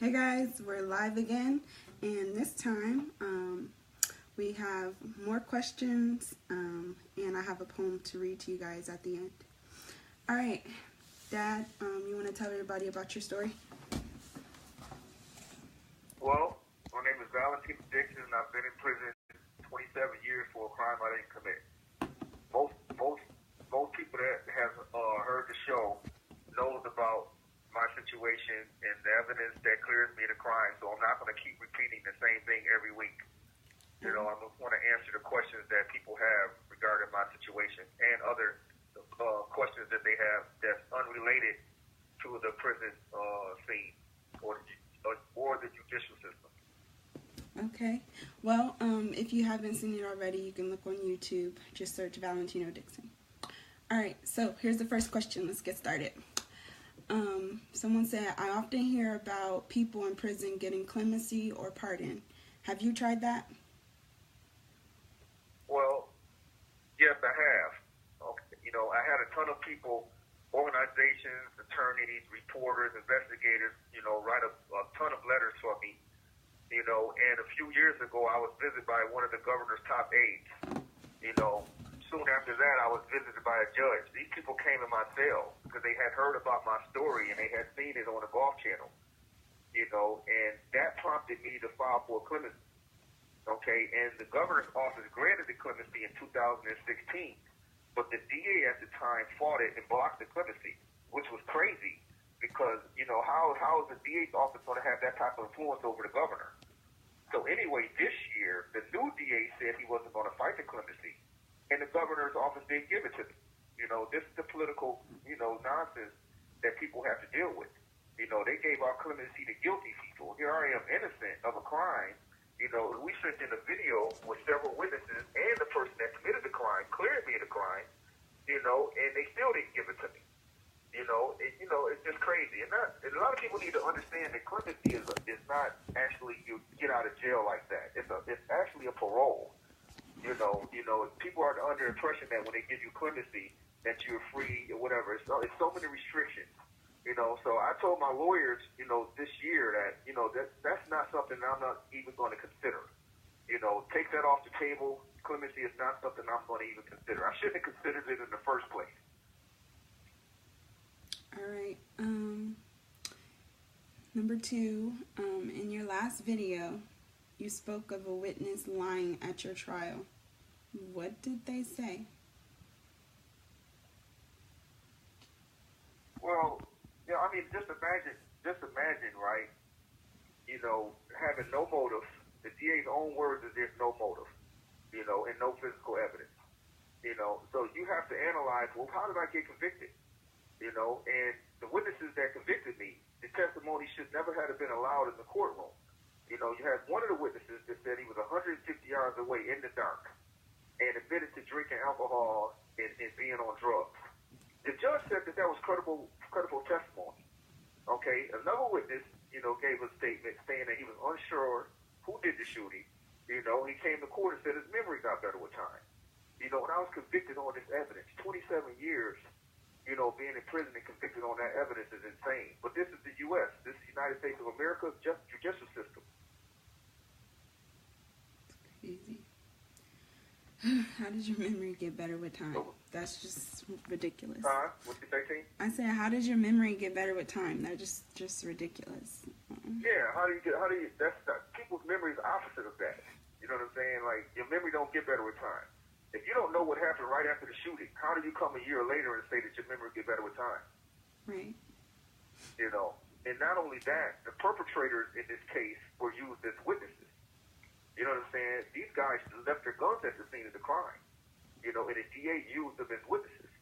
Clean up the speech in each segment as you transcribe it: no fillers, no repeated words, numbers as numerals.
Hey guys, we're live again, and this time we have more questions, and I have a poem to read to you guys at the end. All right, Dad, you want to tell everybody about your story? Well, my name is Valentina, and I've been in prison 27 years for a crime I didn't commit. Most people that have heard the show knows about my situation and the evidence that clears me of the crime, so I'm not going to keep repeating the same thing every week. You know, I just want to answer the questions that people have regarding my situation and other questions that they have that's unrelated to the prison scene or the judicial system. Okay. Well, if you haven't seen it already, you can look on YouTube. Just search Valentino Dixon. All right, so here's the first question. Let's get started. Someone said, I often hear about people in prison getting clemency or pardon. Have you tried that? Well, yes, I have. Okay. You know, I had a ton of people, organizations, attorneys, reporters, investigators, write a ton of letters for me. And a few years ago, I was visited by one of the governor's top aides. Soon after that, I was visited by a judge. These people came in my cell because they had heard about my story and they had seen it on the Golf Channel. And that prompted me to file for clemency. Okay, and the governor's office granted the clemency in 2016, but the DA at the time fought it and blocked the clemency, which was crazy because, how is the DA's office going to have that type of influence over the governor? So anyway, this year, the new DA said he wasn't going to fight the clemency. And the governor's office didn't give it to me. This is the political, nonsense that people have to deal with. They gave out clemency to guilty people. Here I am, innocent of a crime. We sent in a video with several witnesses and the person that committed the crime, cleared me of the crime, and they still didn't give it to me. It's just crazy. And a lot of people need to understand that clemency is not actually you get out of jail like that. It's actually a parole. People are under the impression that when they give you clemency, that you're free or whatever. It's so many restrictions. So I told my lawyers, this year that, that's not something I'm not even going to consider. Take that off the table. Clemency is not something I'm going to even consider. I shouldn't have considered it in the first place. All right. Number 2, in your last video, you spoke of a witness lying at your trial. What did they say? Well, just imagine, right? Having no motive. The DA's own words is there's no motive, and no physical evidence. So you have to analyze, well, how did I get convicted? And the witnesses that convicted me, the testimony should never have been allowed in the courtroom. You had one of the witnesses that said he was 150 yards away in the dark and admitted to drinking alcohol and being on drugs. The judge said that was credible testimony. Okay, another witness, gave a statement saying that he was unsure who did the shooting. He came to court and said his memory got better with time. When I was convicted on this evidence, 27 years, being in prison and convicted on that evidence is insane. But this is the U.S. This is the United States of America judicial system. Crazy. How did your memory get better with time? That's just ridiculous. What you say, King? I said, how did your memory get better with time? That's just ridiculous. Yeah, people's memory is opposite of that. You know what I'm saying? Like, your memory don't get better with time. If you don't know what happened right after the shooting, how do you come a year later and say that your memory get better with time? Right. And not only that, the perpetrators in this case were used as witnesses. You know what I'm saying? These guys left their guns at the scene of the crime. And the DA used them as witnesses.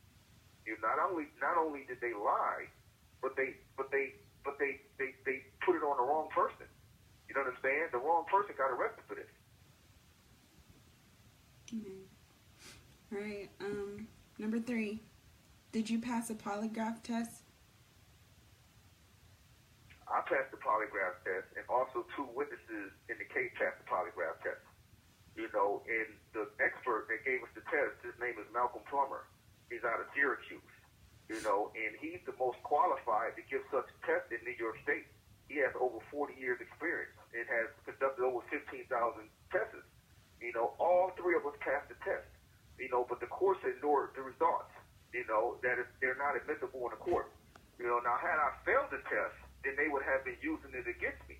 Not only did they lie, but they put it on the wrong person. You know what I'm saying? The wrong person got arrested for this. All right. Number 3, did you pass a polygraph test? I passed the polygraph test, and also 2 witnesses in the case passed the polygraph test. And the expert that gave us the test, his name is Malcolm Plummer. He's out of Syracuse. And he's the most qualified to give such a test in New York State. he has over 40 years experience and has conducted over 15,000 tests. You know, all three of us passed the test. You know, but the courts ignored the results. You know, they're not admissible in the court. You know, now had I failed the test, then they would have been using it against me.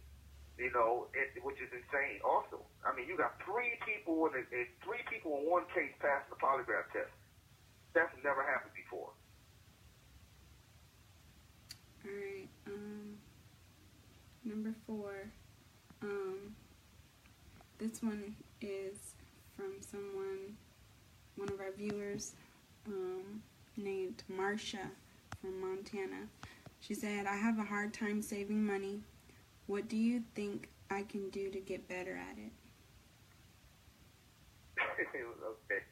You know, which is insane. Also, I mean, you got three people in one case passing the polygraph test. That's never happened before. All right. Number 4. This one is from one of our viewers, named Marcia from Montana. She said, I have a hard time saving money. What do you think I can do to get better at it? Okay.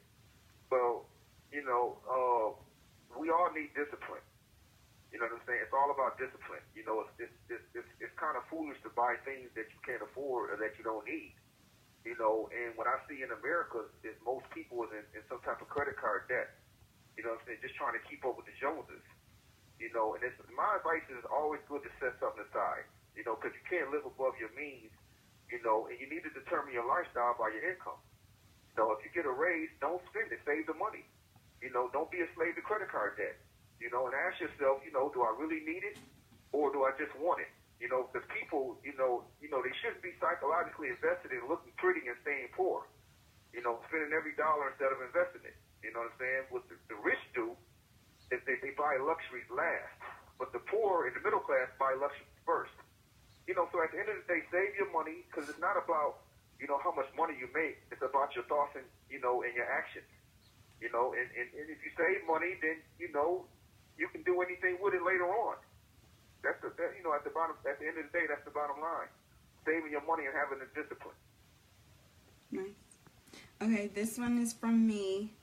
Well, you know, we all need discipline. You know what I'm saying? It's all about discipline. You know, it's kind of foolish to buy things that you can't afford or that you don't need. You know, and what I see in America is most people is in some type of credit card debt. You know what I'm saying? Just trying to keep up with the Joneses. You know, and my advice is always good to set something aside. You know, because you can't live above your means. You know, and you need to determine your lifestyle by your income. You know, if you get a raise, don't spend it. Save the money. You know, don't be a slave to credit card debt. You know, and ask yourself, you know, do I really need it or do I just want it? You know, because people, you know, they shouldn't be psychologically invested in looking pretty and staying poor. You know, spending every dollar instead of investing it. You know what I'm saying? What the rich do is they buy luxuries last. But the poor and the middle class buy luxuries first. You know, so at the end of the day, save your money because it's not about, you know, how much money you make. It's about your thoughts and, you know, and your actions. You know, and if you save money, then, you know, you can do anything with it later on. You know, at the end of the day, that's the bottom line. Saving your money and having the discipline. Nice. Okay, this one is from me.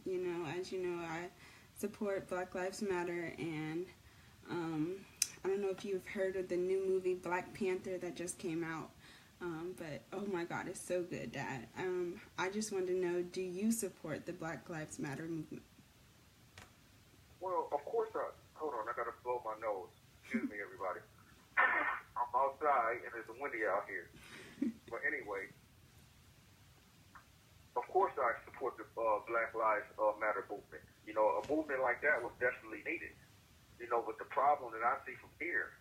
You know, as you know, I support Black Lives Matter, and I don't know if you've heard of the new movie Black Panther that just came out, but oh my God, it's so good, Dad. I just wanted to know, do you support the Black Lives Matter movement? Well, of course hold on, I gotta blow my nose. Excuse me, everybody. I'm outside and it's windy out here. But anyway, of course I support the Black Lives Matter movement. You know, a movement like that was definitely needed. You know, but the problem that I see from here,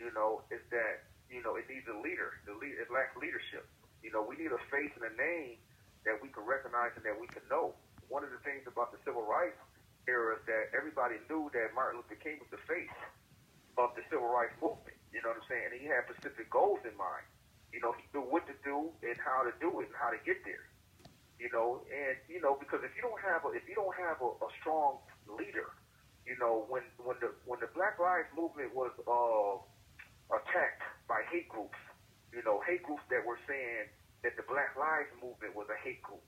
you know, is that, you know, it needs a leader. It lacks leadership. You know, we need a face and a name that we can recognize and that we can know. One of the things about the civil rights era is that everybody knew that Martin Luther King was the face of the civil rights movement. You know what I'm saying? And he had specific goals in mind. You know, he knew what to do and how to do it and how to get there. You know, and you know, because if you don't have a strong leader, you know, when the Black Lives movement was attacked by hate groups, you know, hate groups that were saying that the Black Lives movement was a hate group.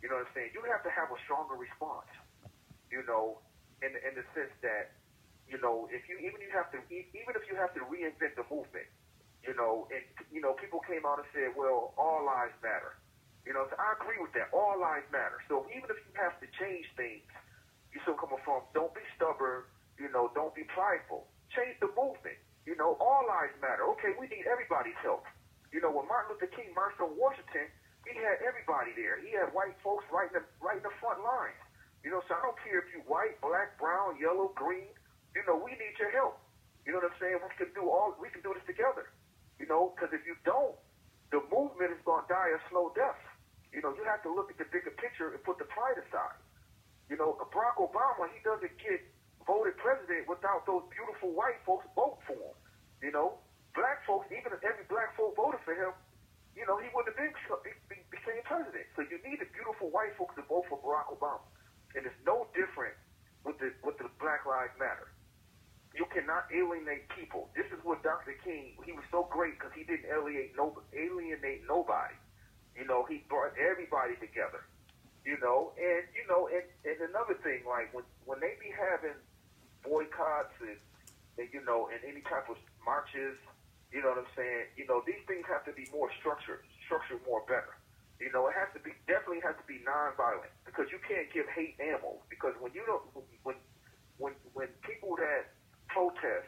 You know what I'm saying? You have to have a stronger response. You know, in the sense that, you know, even if you have to reinvent the movement, you know, and you know, people came out and said, well, all lives matter. You know, so I agree with that. All lives matter. So even if you have to change things, you still coming from, don't be stubborn, you know, don't be prideful. Change the movement. You know, all lives matter. Okay, we need everybody's help. You know, when Martin Luther King marched on Washington, he had everybody there. He had white folks right in the front lines. You know, so I don't care if you're white, black, brown, yellow, green. You know, we need your help. You know what I'm saying? We can do this together. You know, because if you don't, the movement is going to die a slow death. You know, you have to look at the bigger picture and put the pride aside. You know, Barack Obama, he doesn't get voted president without those beautiful white folks vote for him. You know, black folks, even if every black folk voted for him, you know, he wouldn't have became president. So you need the beautiful white folks to vote for Barack Obama. And it's no different with the Black Lives Matter. You cannot alienate people. This is what Dr. King, he was so great because he didn't alienate nobody. You know, he brought everybody together. You know, and another thing, like when they be having boycotts and you know, and any type of marches, you know what I'm saying? You know, these things have to be more structured more better. You know, it definitely has to be nonviolent because you can't give hate ammo because when people that protest,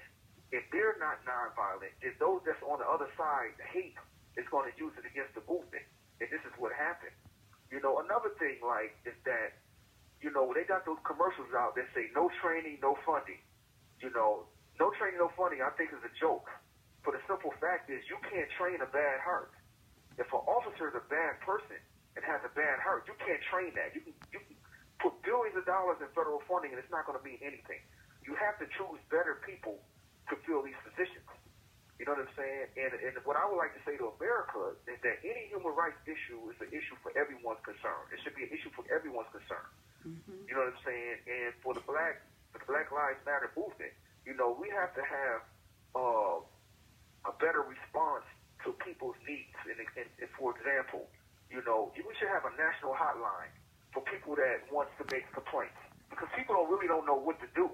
if they're not nonviolent, then those that's on the other side hate is going to use it against the movement. And this is what happened. Another thing, like, is that, they got those commercials out that say no training, no funding. No training, no funding, I think is a joke. For the simple fact is you can't train a bad heart. If an officer is a bad person and has a bad heart, you can't train that. You can put billions of dollars in federal funding and it's not going to mean anything. You have to choose better people to fill these positions. You know what I'm saying? And what I would like to say to America is that any human rights issue is an issue for everyone's concern. It should be an issue for everyone's concern. Mm-hmm. You know what I'm saying? And for the Black Lives Matter movement, we have to have a better response to people's needs. And for example, we should have a national hotline for people that wants to make complaints, because people really don't know what to do.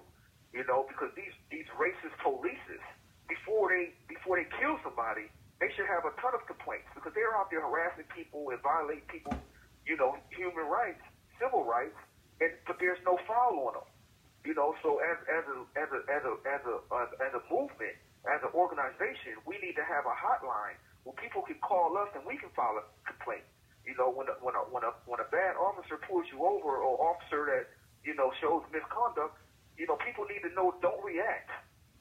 Because these racist polices, before they kill somebody, they should have a ton of complaints, because they're out there harassing people and violating people's, human rights, civil rights, but there's no foul on them. So as a movement, as an organization, we need to have a hotline where people can call us and we can file a complaint. When a bad officer pulls you over, or officer that shows misconduct, people need to know, don't react.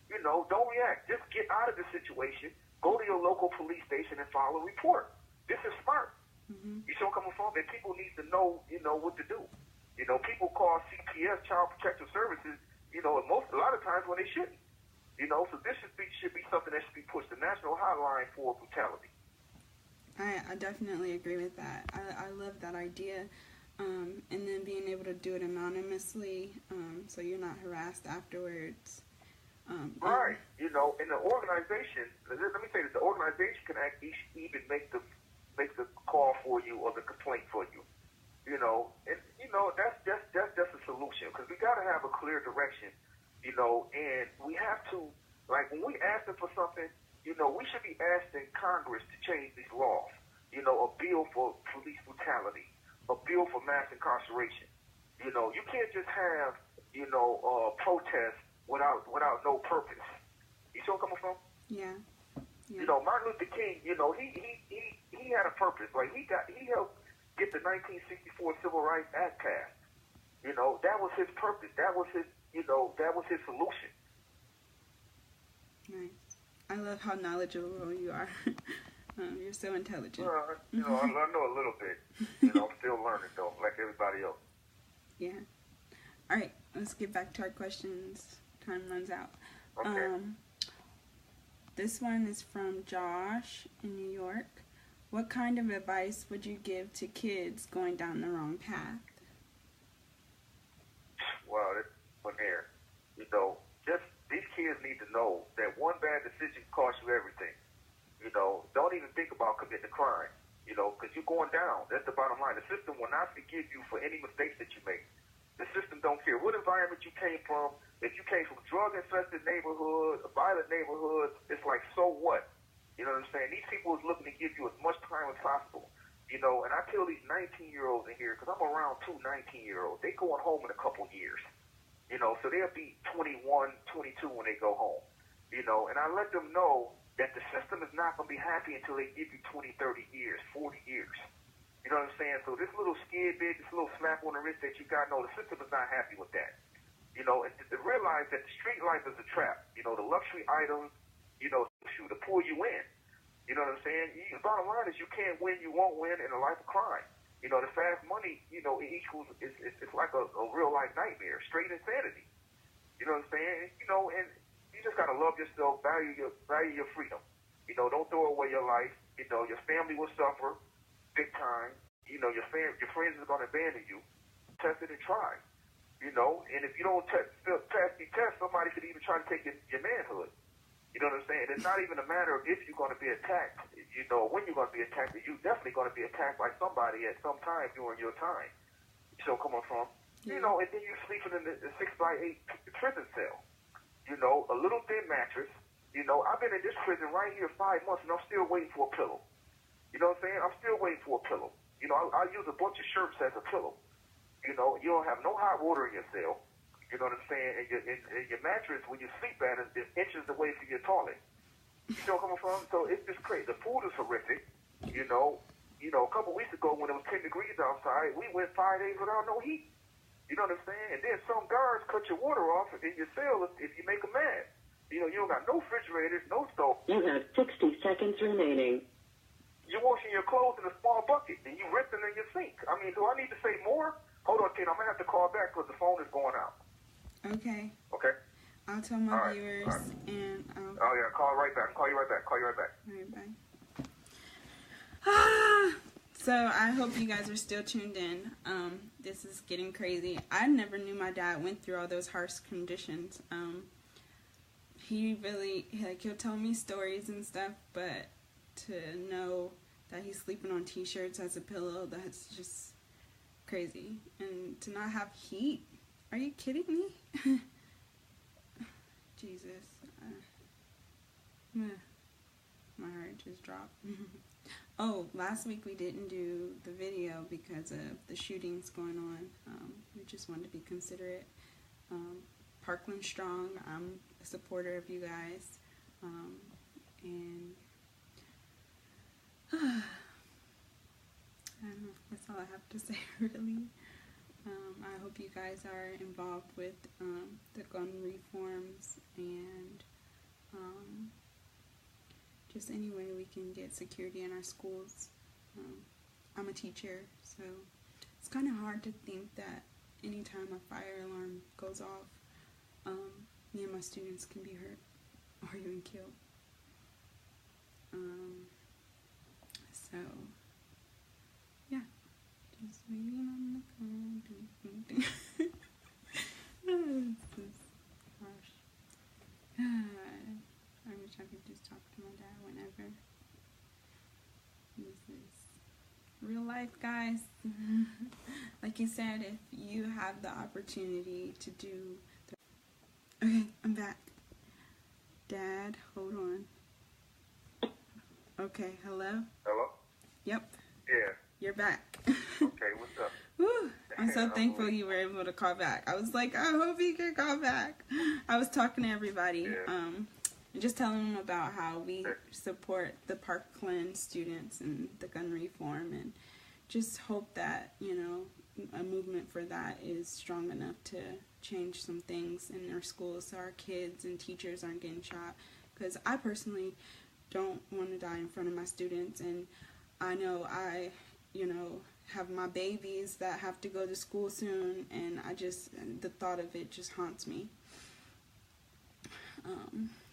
Don't react. Just get out of the situation. Go to your local police station and file a report. This is smart. Mm-hmm. You see where I'm coming from? And people need to know, what to do. People call CPS, Child Protective Services, a lot of times when they shouldn't. So this should be something that should be pushed. The national hotline for brutality. I definitely agree with that. I love that idea. And then being able to do it anonymously, so you're not harassed afterwards. Right. In the organization, let me say that the organization can even make the call for you or the complaint for you. That's just a solution, because we got to have a clear direction, and we have to, like, when we ask them for something, we should be asking Congress to change these laws, a bill for police brutality, a bill for mass incarceration. You can't just have, protests without no purpose. You see where I'm coming from? Yeah. Martin Luther King, he had a purpose. Like, he helped get the 1964 Civil Rights Act passed. That was his purpose. That was his solution. Nice. I love how knowledgeable you are. You're so intelligent. Well, I know a little bit. I'm still learning, though, like everybody else. Yeah. All right, let's get back to our questions. Time runs out. Okay. This one is from Josh in New York. What kind of advice would you give to kids going down the wrong path? Well, that's one there. Just these kids need to know that one bad decision costs you everything. Don't even think about committing a crime, because you're going down. That's the bottom line. The system will not forgive you for any mistakes that you make. The system don't care what environment you came from. If you came from a drug-infested neighborhood, a violent neighborhood, it's like, so what? You know what I'm saying? These people is looking to give you as much time as possible. And I tell these 19-year-olds in here, because I'm around two 19-year-olds, they going home in a couple years. So they'll be 21, 22 when they go home. And I let them know that the system is not going to be happy until they give you 20, 30 years, 40 years. You know what I'm saying? So this little skid bit, this little slap on the wrist that you got, no, the system is not happy with that. And to realize that the street life is a trap. The luxury items, to pull you in. You know what I'm saying? The bottom line is you can't win, you won't win in a life of crime. The fast money, it equals, it's like a real life nightmare, straight insanity. You know what I'm saying? And you just gotta love yourself, value your freedom. Don't throw away your life. Your family will suffer big time. Your friends are gonna abandon you. Test it and try. And if you don't pass the test, somebody could even try to take your manhood. You know what I'm saying? It's not even a matter of if you're going to be attacked, when you're going to be attacked, but you're definitely going to be attacked by somebody at some time during your time. So coming from, and then you're sleeping in the 6x8 prison cell. A little thin mattress. I've been in this prison right here 5 months, and I'm still waiting for a pillow. You know what I'm saying? I'm still waiting for a pillow. I use a bunch of shirts as a pillow. You don't have no hot water in your cell. You know what I'm saying? And your mattress, when you sleep at it, is inches away from your toilet. You know where I'm coming from? So it's just crazy. The food is horrific. You know, a couple weeks ago when it was 10 degrees outside, we went 5 days without no heat. You know what I'm saying? And then some guards cut your water off in your cell if you make them mad. You know, you don't got no refrigerators, no stove. You have 60 seconds remaining. You're washing your clothes in a small bucket, and you rinsing in your sink. I mean, do I need to say more? Hold on, Tina. I'm going to have to call back because the phone is going out. Okay. Okay? I'll tell my viewers, and Oh, yeah. Call right back. Call you right back. Call you right back. All right, bye. So I hope you guys are still tuned in. This is getting crazy. I never knew my dad went through all those harsh conditions. He really, he'll tell me stories and stuff, but to know that he's sleeping on t-shirts as a pillow, that's just crazy. And to not have heat, are you kidding me? Jesus. My heart just dropped. Oh, last week we didn't do the video because of the shootings going on. We just wanted to be considerate. Parkland Strong, I'm a supporter of you guys. And I don't know, that's all I have to say, really. I hope you guys are involved with the gun reforms and just any way we can get security in our schools. I'm a teacher, so it's kind of hard to think that anytime a fire alarm goes off, me and my students can be hurt or even killed. So, yeah, just waiting on the phone. This is harsh. I wish I could just talk to my dad whenever. This is real life, guys. Like you said, if you have the opportunity to do okay, I'm back. Dad, hold on. Okay, hello? Hello? Yep. Yeah. You're back. Okay, what's up? Woo. I'm so thankful you were able to call back. I was like, I hope he can call back. I was talking to everybody, and just telling them about how we support the Parkland students and the gun reform, and just hope that, you know, a movement for that is strong enough to change some things in our schools so our kids and teachers aren't getting shot. Because I personally don't want to die in front of my students, and I know I, you know, have my babies that have to go to school soon, and the thought of it just haunts me.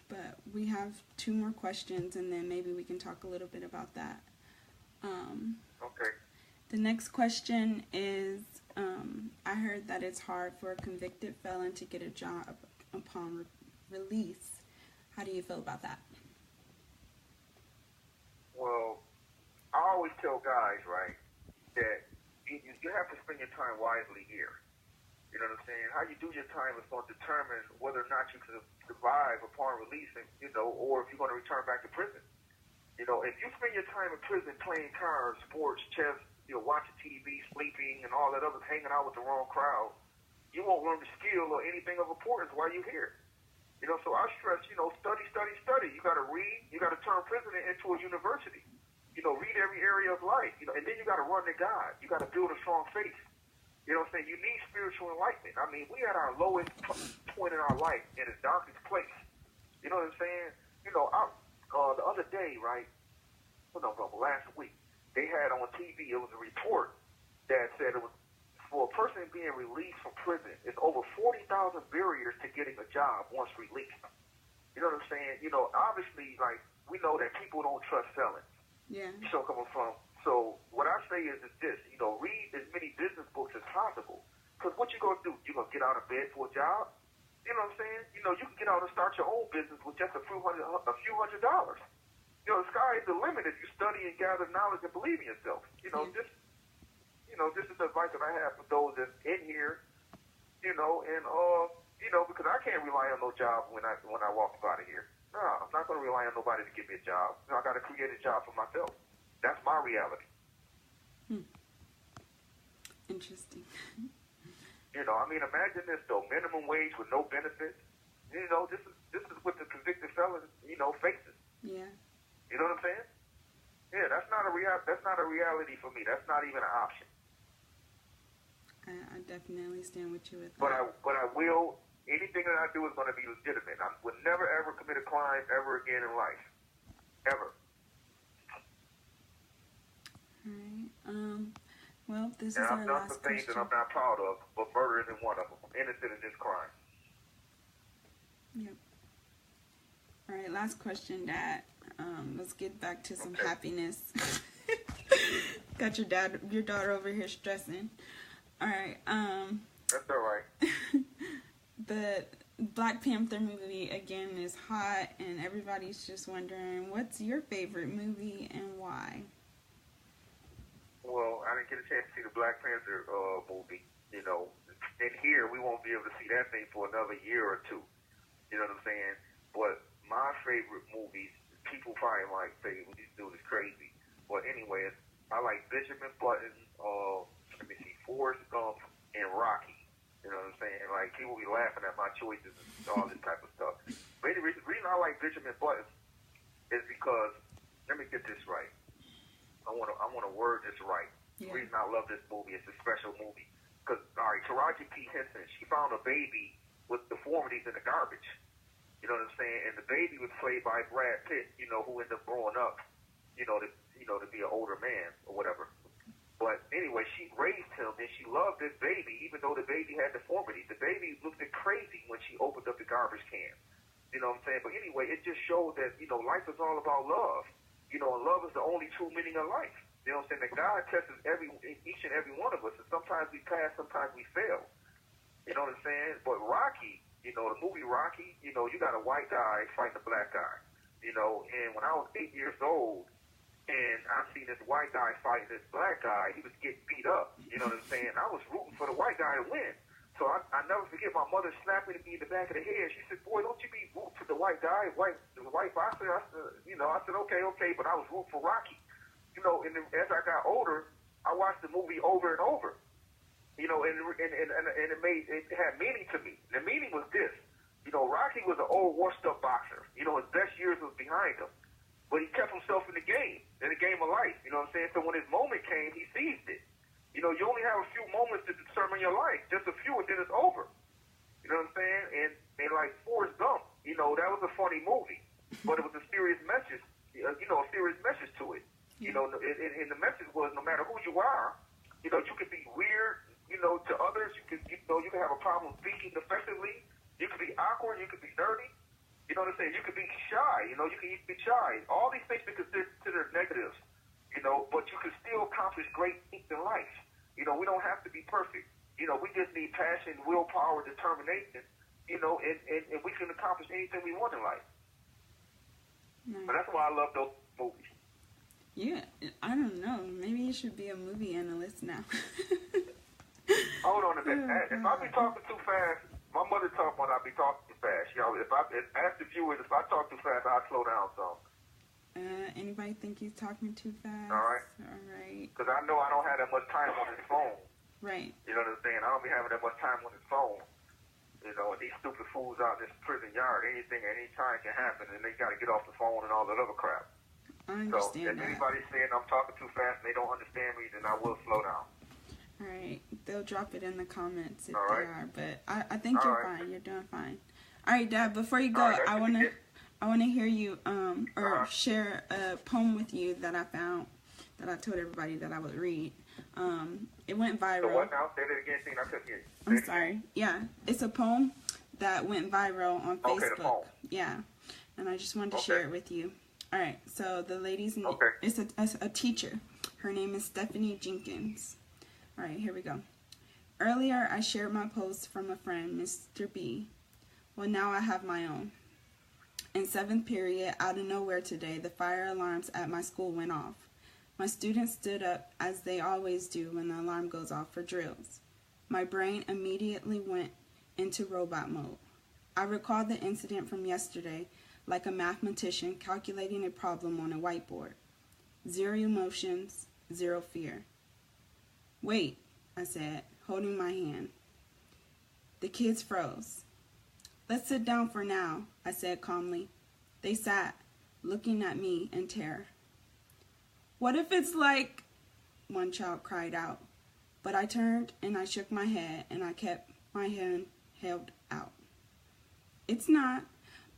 But we have 2 more questions, and then maybe we can talk a little bit about that. Okay. The next question is, I heard that it's hard for a convicted felon to get a job upon release. How do you feel about that? Well, I always tell guys, right, that you have to spend your time wisely here. You know what I'm saying? How you do your time is going to determine whether or not you can survive upon release, and, you know, or if you're going to return back to prison. You know, if you spend your time in prison playing cards, sports, chess, you know, watching TV, sleeping, and all that other, hanging out with the wrong crowd, you won't learn the skill or anything of importance while you're here. You know, so I stress, you know, study, study, study. You got to read. You got to turn prison into a university. You know, read every area of life. You know, and then you got to run to God. You got to build a strong faith. You know what I'm saying? You need spiritual enlightenment. I mean, we at our lowest point in our life, in the darkest place. You know what I'm saying? You know, the other day, right? Last week, they had on TV, it was a report that said it was for a person being released from prison, it's over 40,000 barriers to getting a job once released. You know what I'm saying? You know, obviously, like, we know that people don't trust felons. Yeah. You know coming from. So what I say is this, you know, read as many business books as possible. Because what you going to do? You going to get out of bed for a job? You know what I'm saying? You know, you can get out and start your own business with just a few hundred dollars. You know, the sky is the limit if you study and gather knowledge and believe in yourself. You know, this is the advice that I have for those that's in here, you know, and, you know, because I can't rely on no job when I walk out of here. No, I'm not going to rely on nobody to give me a job. You know, I got to create a job for myself. That's my reality. Interesting. I mean, imagine this though: minimum wage with no benefits. This is what the convicted felon, faces. Yeah. You know what I'm saying? Yeah, that's not a reality for me. That's not even an option. I definitely stand with you with that. But I will. Anything that I do is going to be legitimate. I would never ever commit a crime ever again in life, ever. All right. Well, this is And our I've done last some things question. that I'm not proud of, but murder isn't one of them. I'm innocent in this crime. Yep. All right, last question, Dad. Let's get back to some happiness. Got your daughter over here stressing. All right. That's all right. The Black Panther movie again is hot, and everybody's just wondering, what's your favorite movie and why? Well, I didn't get a chance to see the Black Panther movie. And here we won't be able to see that thing for another year or two. You know what I'm saying? But my favorite movies, people probably might say, well, this dude is crazy. But anyway, I like Benjamin Button, Forrest Gump, and Rocky. You know what I'm saying? Like, people be laughing at my choices and all this type of stuff. But the reason I like Benjamin Button is because, let me get this right. I want to word this right. Yeah. The reason I love this movie, it's a special movie. Because, all right, Taraji P. Henson, she found a baby with deformities in the garbage. You know what I'm saying? And the baby was played by Brad Pitt, who ended up growing up, to be an older man or whatever. But anyway, she raised him and she loved this baby, even though the baby had deformities. The baby looked crazy when she opened up the garbage can. You know what I'm saying? But anyway, it just showed that, life is all about love. And love is the only true meaning of life. You know what I'm saying? That God tests each and every one of us. And sometimes we pass, sometimes we fail. You know what I'm saying? But Rocky, the movie Rocky, you got a white guy fighting a black guy. And when I was 8 years old, and I seen this white guy fighting this black guy, he was getting beat up. You know what I'm saying? I was rooting for the white guy to win. So I never forget my mother slapping me in the back of the head. She said, "Boy, don't you be rooting for the white guy, the white boxer." I said, okay, but I was rooting for Rocky. And then as I got older, I watched the movie over and over. And it had meaning to me. The meaning was this. Rocky was an old, washed-up boxer. His best years was behind him. But he kept himself in the game of life. You know what I'm saying? So when his moment came, he seized it. You only have a few moments to determine your life. Just a few, and then it's over. You know what I'm saying? And like Forrest Gump, that was a funny movie. But it was a serious message, a serious message to it. And the message was, no matter who you are, you can be weird, to others. You can have a problem speaking effectively. You can be awkward. You can be nerdy. You know what I'm saying? You can be shy. You can be shy. All these things are considered negatives. But you can still accomplish great things in life. We don't have to be perfect. We just need passion, willpower, determination. And we can accomplish anything we want in life. Nice. But that's why I love those movies. Yeah, I don't know. Maybe you should be a movie analyst now. Hold on a minute. If I be talking too fast, my mother taught me I be talking too fast. Ask the viewers, if I talk too fast, I'll slow down some. Anybody think he's talking too fast? All right. Because I know I don't have that much time on his phone. Right. You know what I'm saying? I don't be having that much time on his phone. And these stupid fools out in this prison yard, anything at any time can happen, and they got to get off the phone and all that other crap. I understand if anybody's saying I'm talking too fast and they don't understand me, then I will slow down. All right. They'll drop it in the comments if all right. they are, but I think you're right. fine. You're doing fine. All right, Dad, before you go, I want to hear you share a poem with you that I found that I told everybody that I would read. It went viral. So what now? Say that again, Tina. I couldn't hear you. I'm sorry. Yeah, it's a poem that went viral on Facebook. Okay, the poem. Yeah, and I just wanted to share it with you. All right, so the lady's name, it's a teacher. Her name is Stephanie Jenkins. All right, here we go. Earlier, I shared my post from a friend, Mr. B. Well, now I have my own. In 7th period, out of nowhere today, the fire alarms at my school went off. My students stood up, as they always do when the alarm goes off for drills. My brain immediately went into robot mode. I recalled the incident from yesterday like a mathematician calculating a problem on a whiteboard. 0 emotions, 0 fear. Wait, I said, holding my hand. The kids froze. "Let's sit down for now," I said calmly. They sat, looking at me in terror. "What if it's like," one child cried out. But I turned and I shook my head and I kept my hand held out. "It's not.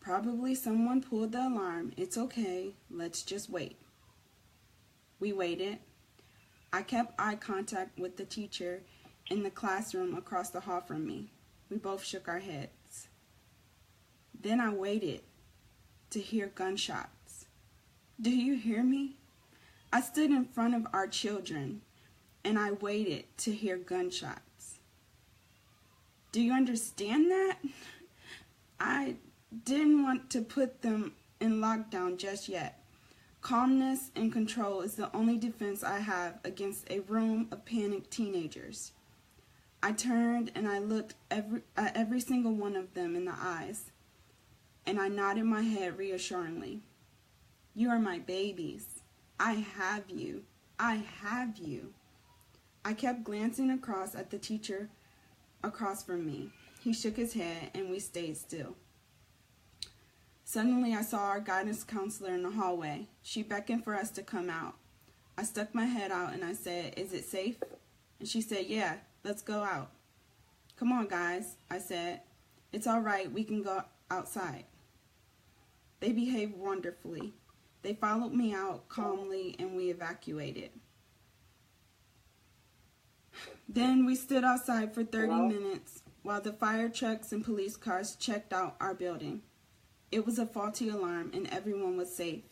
Probably someone pulled the alarm. It's okay. Let's just wait." We waited. I kept eye contact with the teacher in the classroom across the hall from me. We both shook our heads. Then I waited to hear gunshots. Do you hear me? I stood in front of our children and I waited to hear gunshots. Do you understand that? I didn't want to put them in lockdown just yet. Calmness and control is the only defense I have against a room of panicked teenagers. I turned and I looked at every single one of them in the eyes, and I nodded my head reassuringly. You are my babies. I have you. I have you. I kept glancing across at the teacher across from me. He shook his head and we stayed still. Suddenly I saw our guidance counselor in the hallway. She beckoned for us to come out. I stuck my head out and I said, "Is it safe?" And she said, "Yeah, let's go out." "Come on, guys," I said. "It's all right. We can go outside." They behaved wonderfully. They followed me out calmly and we evacuated. Then we stood outside for 30 minutes while the fire trucks and police cars checked out our building. It was a faulty alarm and everyone was safe.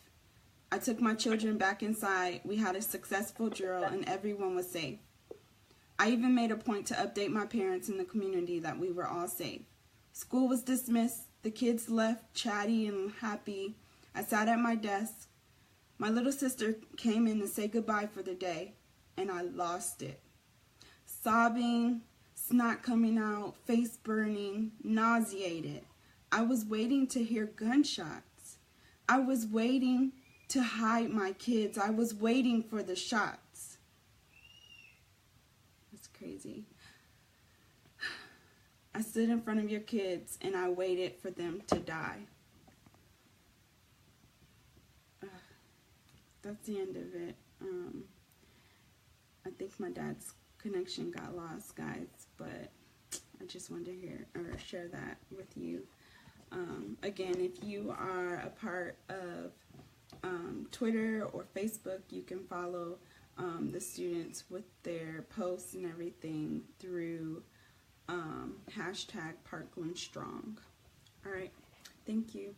I took my children back inside. We had a successful drill and everyone was safe. I even made a point to update my parents in the community that we were all safe. School was dismissed. The kids left chatty and happy. I sat at my desk. My little sister came in to say goodbye for the day, and I lost it. Sobbing, snot coming out, face burning, nauseated. I was waiting to hear gunshots. I was waiting to hide my kids. I was waiting for the shots. That's crazy. I stood in front of your kids and I waited for them to die. That's the end of it. I think my dad's connection got lost, guys, but I just wanted to share that with you. Again, if you are a part of Twitter or Facebook, you can follow the students with their posts and everything through #ParklandStrong. All right, thank you.